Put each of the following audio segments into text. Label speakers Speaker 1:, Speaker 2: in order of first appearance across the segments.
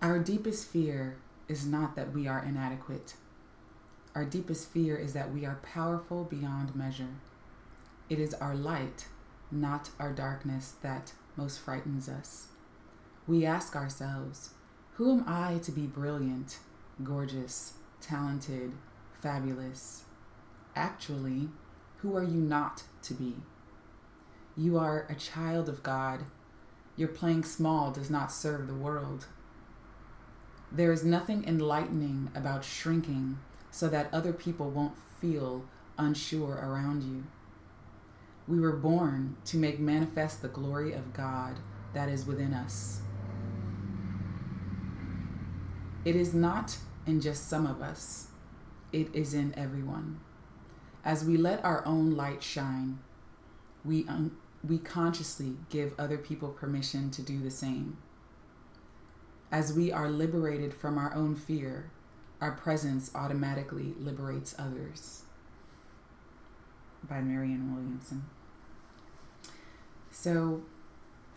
Speaker 1: Our deepest fear is not that we are inadequate. Our deepest fear is that we are powerful beyond measure. It is our light, not our darkness, that most frightens us. We ask ourselves, who am I to be brilliant, gorgeous, talented, fabulous? Actually, who are you not to be? You are a child of God. Your playing small does not serve the world. There is nothing enlightening about shrinking so that other people won't feel unsure around you. We were born to make manifest the glory of God that is within us. It is not in just some of us. It is in everyone. As we let our own light shine, we consciously give other people permission to do the same. As we are liberated from our own fear, our presence automatically liberates others. By Marianne Williamson. So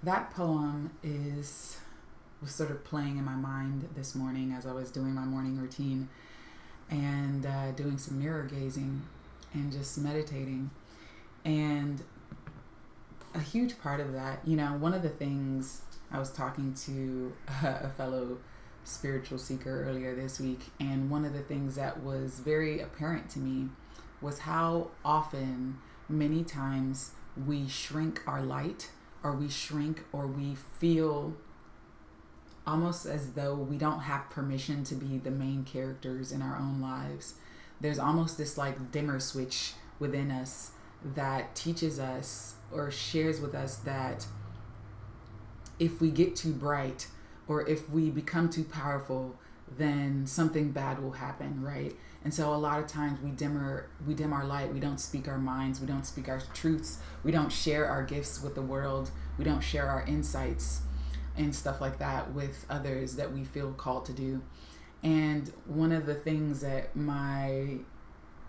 Speaker 1: that poem was sort of playing in my mind this morning as I was doing my morning routine and doing some mirror gazing and just meditating. And a huge part of that, one of the things, I was talking to a fellow spiritual seeker earlier this week, and one of the things that was very apparent to me was how often, many times, we shrink our light, or we feel almost as though we don't have permission to be the main characters in our own lives. There's almost this like dimmer switch within us that teaches us or shares with us that if we get too bright or if we become too powerful, then something bad will happen, right? And so a lot of times we dim our light. We don't speak our minds. We don't speak our truths. We don't share our gifts with the world. We don't share our insights and stuff like that with others that we feel called to do. And one of the things that my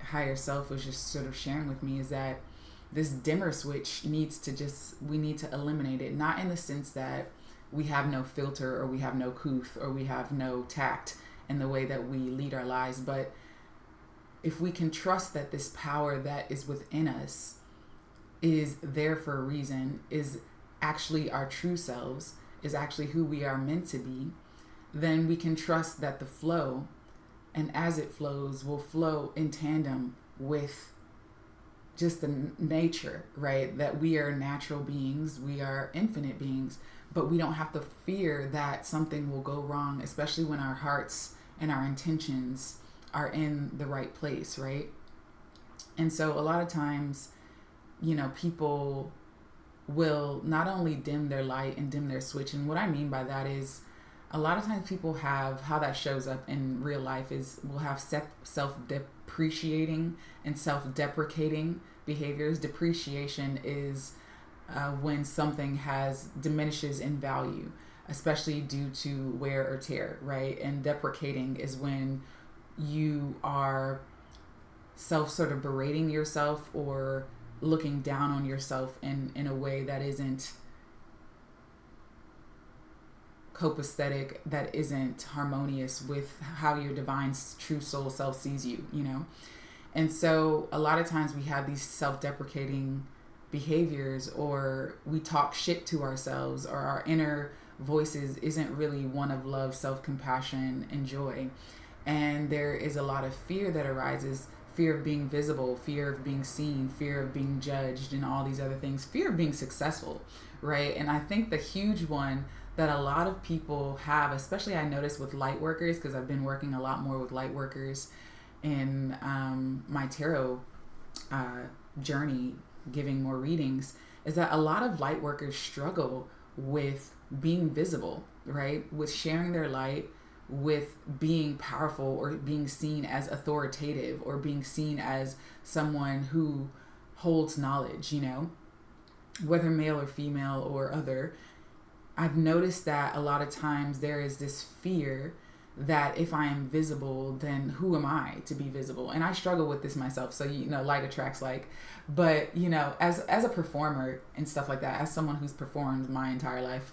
Speaker 1: higher self was just sort of sharing with me is that this dimmer switch we need to eliminate it. Not in the sense that we have no filter or we have no couth or we have no tact in the way that we lead our lives, but if we can trust that this power that is within us is there for a reason, is actually our true selves, is actually who we are meant to be, then we can trust that the flow, and as it flows, will flow in tandem with just the nature, right? That we are natural beings, we are infinite beings, but we don't have to fear that something will go wrong, especially when our hearts and our intentions are in the right place, right? And so a lot of times, people will not only dim their light and dim their switch. And what I mean by that is a lot of times people have, how that shows up in real life is we'll have self-depreciating and self-deprecating behaviors. Depreciation is when something diminishes in value, especially due to wear or tear, right? And deprecating is when you are sort of berating yourself or looking down on yourself in a way that isn't copacetic, that isn't harmonious with how your divine true soul self sees you, And so a lot of times we have these self-deprecating behaviors, or we talk shit to ourselves, or our inner voices isn't really one of love, self-compassion, and joy. And there is a lot of fear that arises, fear of being visible, fear of being seen, fear of being judged, and all these other things, fear of being successful, right? And I think the huge one that a lot of people have, especially I notice with light workers, because I've been working a lot more with light workers in my tarot journey, giving more readings, is that a lot of light workers struggle with being visible, right? With sharing their light, with being powerful or being seen as authoritative or being seen as someone who holds knowledge, whether male or female or other. I've noticed that a lot of times there is this fear that if I am visible, then who am I to be visible? And I struggle with this myself. So, like attracts like, but, as a performer and stuff like that, as someone who's performed my entire life,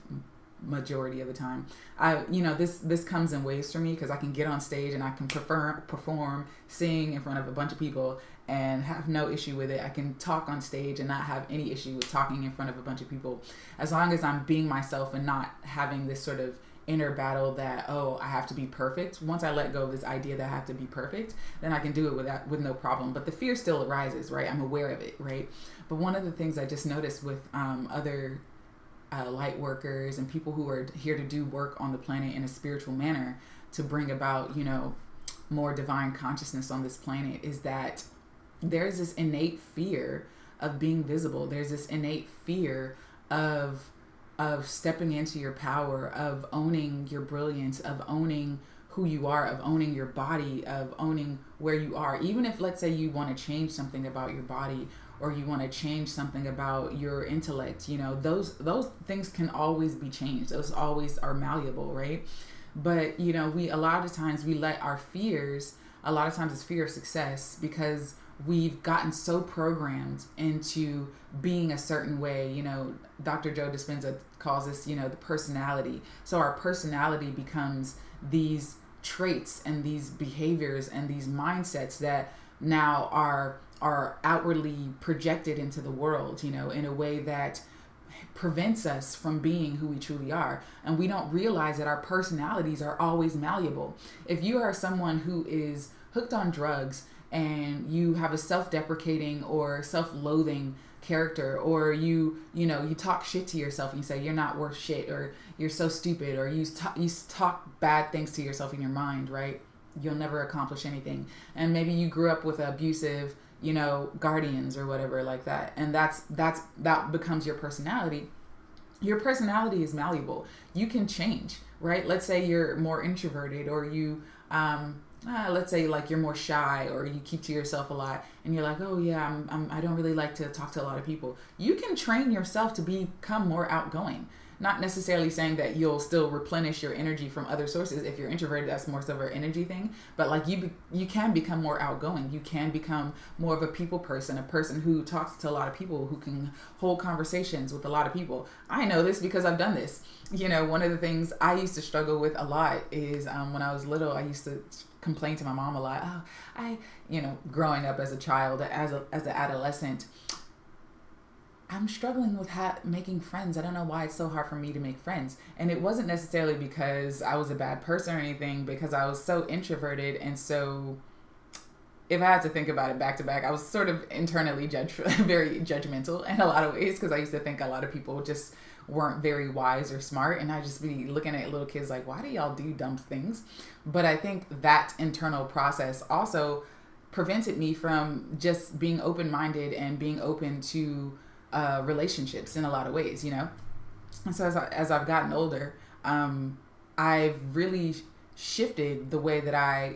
Speaker 1: majority of the time. This comes in waves for me because I can get on stage and I can perform, sing in front of a bunch of people and have no issue with it. I can talk on stage and not have any issue with talking in front of a bunch of people, as long as I'm being myself and not having this sort of inner battle that, oh, I have to be perfect. Once I let go of this idea that I have to be perfect, then I can do it with no problem. But the fear still arises, right? I'm aware of it, right? But one of the things I just noticed with other light workers and people who are here to do work on the planet in a spiritual manner to bring about, more divine consciousness on this planet, is that there's this innate fear of being visible. There's this innate fear of stepping into your power, of owning your brilliance, of owning who you are, of owning your body, of owning where you are. Even if, let's say, you want to change something about your body, or you want to change something about your intellect, those things can always be changed. Those always are malleable, right? But, a lot of times we let our fears, a lot of times it's fear of success, because we've gotten so programmed into being a certain way. Dr. Joe Dispenza calls this, the personality. So our personality becomes these traits and these behaviors and these mindsets that now are outwardly projected into the world, in a way that prevents us from being who we truly are. And we don't realize that our personalities are always malleable. If you are someone who is hooked on drugs and you have a self-deprecating or self-loathing character, or you talk shit to yourself and you say you're not worth shit, or you're so stupid, or you talk bad things to yourself in your mind, right? You'll never accomplish anything. And maybe you grew up with abusive, guardians or whatever like that, and that becomes your personality. Your personality is malleable. You can change, right? Let's say you're more introverted, or you let's say like you're more shy, or you keep to yourself a lot, and you're like, oh yeah, I don't really like to talk to a lot of people. You can train yourself to become more outgoing. Not necessarily saying that you'll still replenish your energy from other sources. If you're introverted, that's more of an energy thing. But like you can become more outgoing. You can become more of a people person, a person who talks to a lot of people, who can hold conversations with a lot of people. I know this because I've done this. One of the things I used to struggle with a lot is when I was little, I used to complain to my mom a lot. Growing up as a child, as an adolescent, I'm struggling with making friends. I don't know why it's so hard for me to make friends. And it wasn't necessarily because I was a bad person or anything, because I was so introverted. And so if I had to think about it back to back, I was sort of internally very judgmental in a lot of ways, because I used to think a lot of people just weren't very wise or smart. And I'd just be looking at little kids like, why do y'all do dumb things? But I think that internal process also prevented me from just being open-minded and being open to relationships in a lot of ways, And so as I've gotten older, I've really shifted the way that I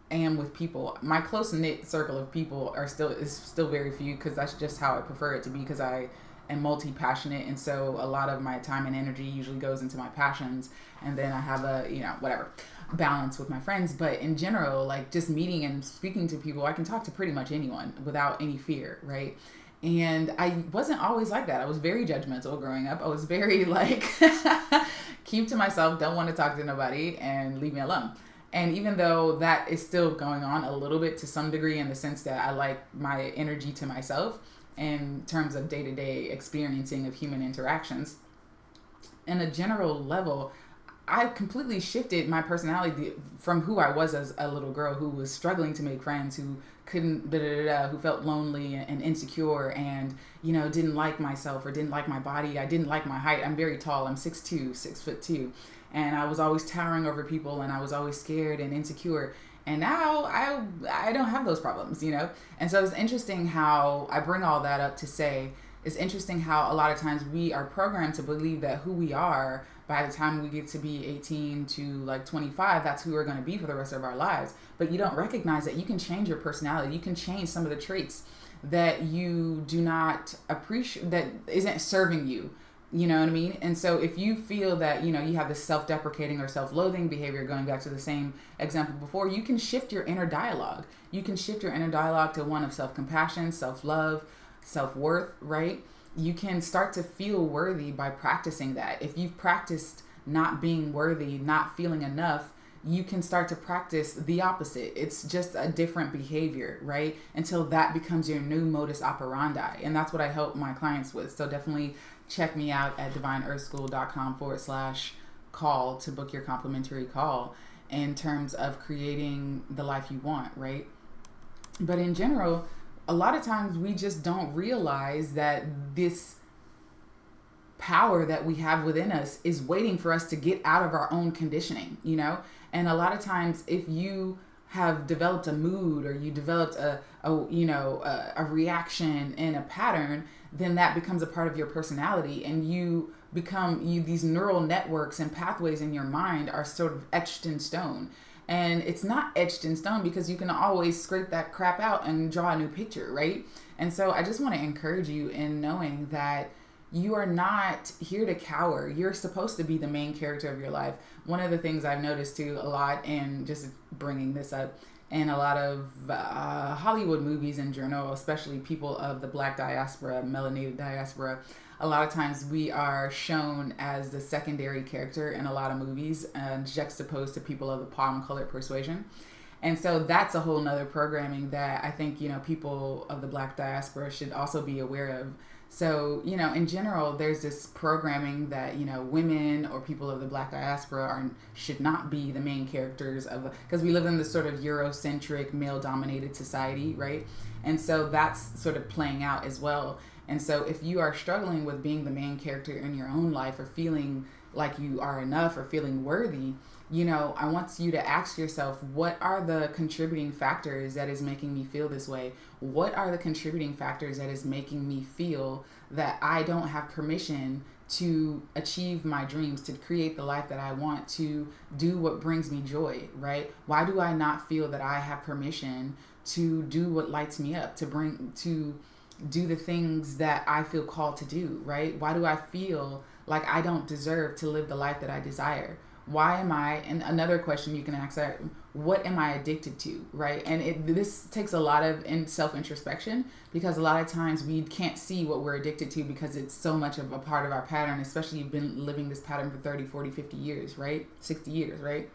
Speaker 1: am with people. My close-knit circle of people is still very few, because that's just how I prefer it to be, because I am multipassionate, and so a lot of my time and energy usually goes into my passions, and then I have a balance with my friends. But in general, like just meeting and speaking to people, I can talk to pretty much anyone without any fear, right? And I wasn't always like that. I was very judgmental growing up. I was very keep to myself, don't want to talk to nobody, and leave me alone. And even though that is still going on a little bit to some degree, in the sense that I like my energy to myself in terms of day-to-day experiencing of human interactions, in a general level, I completely shifted my personality from who I was as a little girl who was struggling to make friends, who couldn't, who felt lonely and insecure, and, didn't like myself or didn't like my body. I didn't like my height. I'm very tall. I'm 6'2", and I was always towering over people, and I was always scared and insecure. And now I don't have those problems, And so it's interesting how I bring all that up to say, it's interesting how a lot of times we are programmed to believe that who we are, by the time we get to be 18 to 25, that's who we're going to be for the rest of our lives. But you don't recognize that you can change your personality. You can change some of the traits that you do not appreciate, that isn't serving you. You know what I mean? And so if you feel that, you have this self-deprecating or self-loathing behavior, going back to the same example before, you can shift your inner dialogue. You can shift your inner dialogue to one of self-compassion, self-love, self-worth, right? You can start to feel worthy by practicing that. If you've practiced not being worthy, not feeling enough, you can start to practice the opposite. It's just a different behavior, right? Until that becomes your new modus operandi. And that's what I help my clients with. So definitely check me out at divineearthschool.com/call to book your complimentary call in terms of creating the life you want, right? But in general, a lot of times we just don't realize that this power that we have within us is waiting for us to get out of our own conditioning, you know? And a lot of times if you have developed a mood or you developed a reaction and a pattern, then that becomes a part of your personality, and these neural networks and pathways in your mind are sort of etched in stone. And it's not etched in stone because you can always scrape that crap out and draw a new picture, right? And so I just want to encourage you in knowing that you are not here to cower. You're supposed to be the main character of your life. One of the things I've noticed too a lot, and just bringing this up, in a lot of Hollywood movies in general, especially people of the Black diaspora, melanated diaspora, a lot of times we are shown as the secondary character in a lot of movies, juxtaposed to people of the palm-colored persuasion. And so that's a whole nother programming that I think, people of the Black diaspora should also be aware of. So, in general, there's this programming that, women or people of the Black diaspora should not be the main characters because we live in this sort of Eurocentric, male-dominated society, right? And so that's sort of playing out as well. And so if you are struggling with being the main character in your own life or feeling like you are enough or feeling worthy, I want you to ask yourself, what are the contributing factors that is making me feel this way? What are the contributing factors that is making me feel that I don't have permission to achieve my dreams, to create the life that I want, to do what brings me joy, right? Why do I not feel that I have permission to do what lights me up, to do the things that I feel called to do, right? Why do I feel like I don't deserve to live the life that I desire? Why am I, and another question you can ask that, what am I addicted to, right? And this takes a lot of self-introspection, because a lot of times we can't see what we're addicted to because it's so much of a part of our pattern, especially you've been living this pattern for 30, 40, 50 years, right? 60 years, right?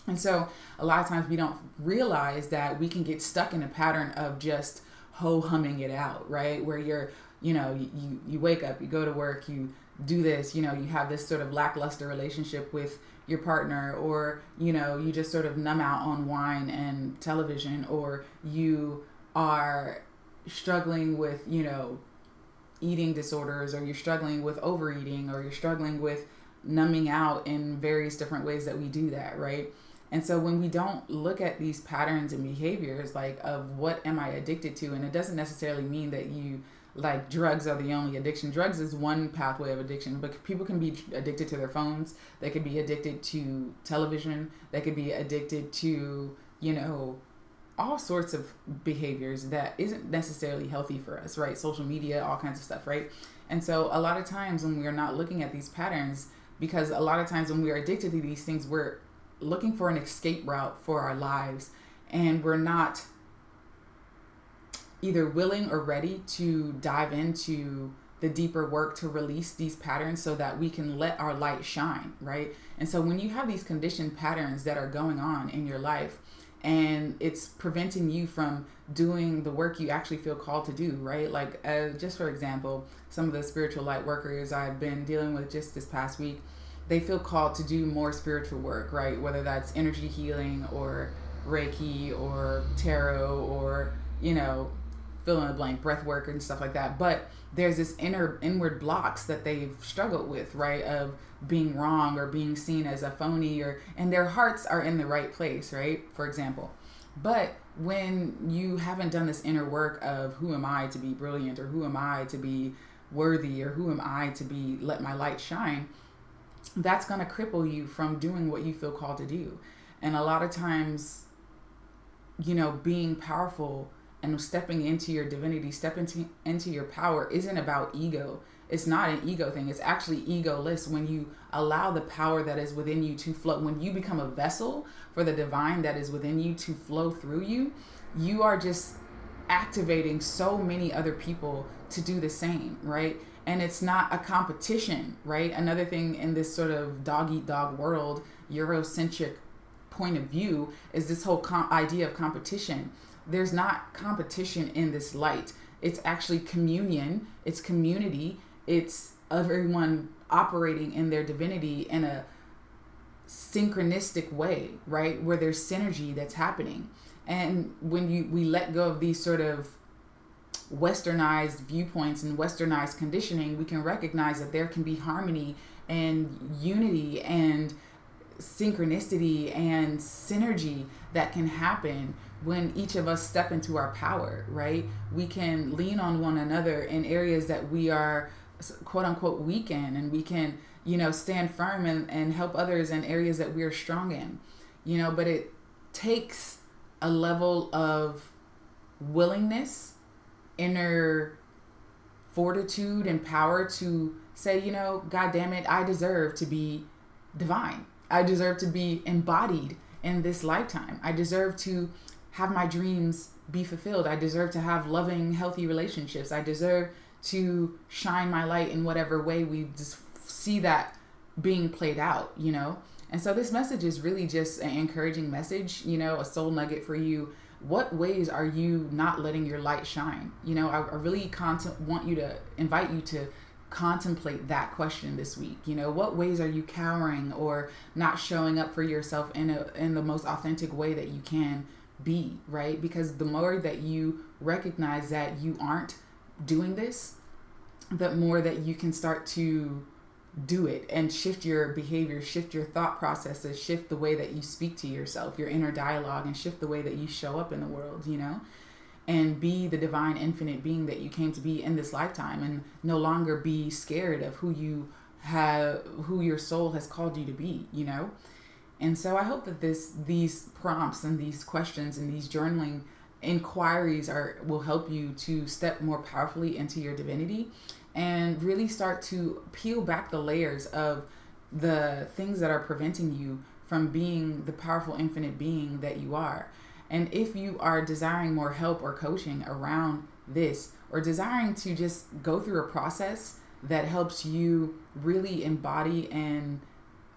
Speaker 1: And so a lot of times we don't realize that we can get stuck in a pattern of just ho-humming it out, right? Where you're, you wake up, you go to work, you do this, you have this sort of lackluster relationship with your partner, or, you just sort of numb out on wine and television, or you are struggling with, eating disorders, or you're struggling with overeating, or you're struggling with numbing out in various different ways that we do that, right? And so when we don't look at these patterns and behaviors, like, of what am I addicted to, and it doesn't necessarily mean that like drugs are the only addiction. Drugs is one pathway of addiction, but people can be addicted to their phones. They could be addicted to television. They could be addicted to, all sorts of behaviors that isn't necessarily healthy for us, right? Social media, all kinds of stuff, right? And so a lot of times when we're not looking at these patterns, because a lot of times when we're addicted to these things, we're looking for an escape route for our lives, and we're not either willing or ready to dive into the deeper work to release these patterns so that we can let our light shine, right? And so when you have these conditioned patterns that are going on in your life, and it's preventing you from doing the work you actually feel called to do, right? Like, just for example, some of the spiritual light workers I've been dealing with just this past week, they feel called to do more spiritual work, right? Whether that's energy healing or Reiki or tarot or, fill in the blank, breath work and stuff like that. But there's this inward blocks that they've struggled with, right? Of being wrong or being seen as a phony, and their hearts are in the right place, right? For example. But when you haven't done this inner work of who am I to be brilliant, or who am I to be worthy, or who am I to be, let my light shine, that's going to cripple you from doing what you feel called to do. And a lot of times, being powerful and stepping into your divinity, into your power isn't about ego. It's not an ego thing. It's actually egoless when you allow the power that is within you to flow. When you become a vessel for the divine that is within you to flow through you, you are just activating so many other people to do the same, right? And it's not a competition, right? Another thing in this sort of dog eat dog world, Eurocentric point of view, is this whole idea of competition. There's not competition in this light. It's actually communion, it's community, it's everyone operating in their divinity in a synchronistic way, right? Where there's synergy that's happening. And when we let go of these sort of westernized viewpoints and westernized conditioning, we can recognize that there can be harmony and unity and synchronicity and synergy that can happen when each of us step into our power, right? We can lean on one another in areas that we are quote unquote weak in, and we can, stand firm and help others in areas that we are strong in, but it takes a level of willingness, inner fortitude and power to say, God damn it, I deserve to be divine. I deserve to be embodied in this lifetime. I deserve to have my dreams be fulfilled. I deserve to have loving, healthy relationships. I deserve to shine my light in whatever way we just see that being played out, And so this message is really just an encouraging message, a soul nugget for you. What ways are you not letting your light shine? I really invite you to contemplate that question this week. What ways are you cowering or not showing up for yourself in the most authentic way that you can be, right? Because the more that you recognize that you aren't doing this, the more that you can start to do it and shift your behavior, shift your thought processes, shift the way that you speak to yourself, your inner dialogue, and shift the way that you show up in the world, and be the divine infinite being that you came to be in this lifetime, and no longer be scared of who your soul has called you to be, And so I hope that these prompts and these questions and these journaling inquiries will help you to step more powerfully into your divinity and really start to peel back the layers of the things that are preventing you from being the powerful infinite being that you are. And if you are desiring more help or coaching around this, or desiring to just go through a process that helps you really embody and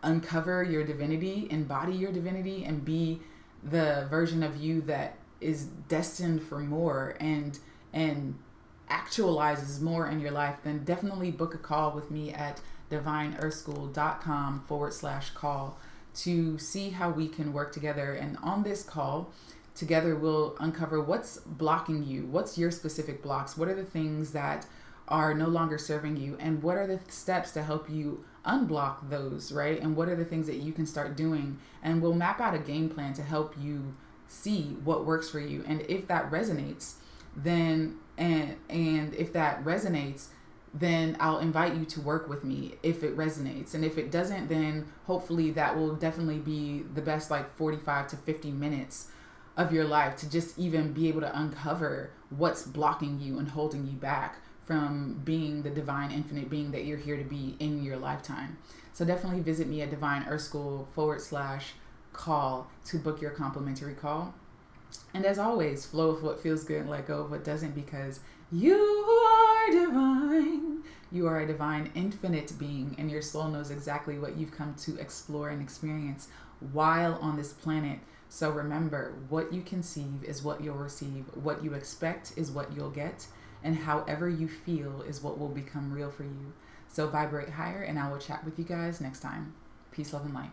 Speaker 1: uncover your divinity, embody your divinity, and be the version of you that is destined for more and actualizes more in your life, then definitely book a call with me at divineearthschool.com/call to see how we can work together. And on this call, together we'll uncover what's blocking you, what's your specific blocks, what are the things that are no longer serving you, and what are the steps to help you unblock those, right? And what are the things that you can start doing? And we'll map out a game plan to help you see what works for you. And if that resonates, then then I'll invite you to work with me if it resonates. And if it doesn't, then hopefully that will definitely be the best 45 to 50 minutes of your life to just even be able to uncover what's blocking you and holding you back from being the divine infinite being that you're here to be in your lifetime. So definitely visit me at divineearthschool.com/call to book your complimentary call. And as always, flow with what feels good and let go of what doesn't, because you are divine. You are a divine infinite being, and your soul knows exactly what you've come to explore and experience while on this planet. So remember, what you conceive is what you'll receive. What you expect is what you'll get. And however you feel is what will become real for you. So vibrate higher, and I will chat with you guys next time. Peace, love, and light.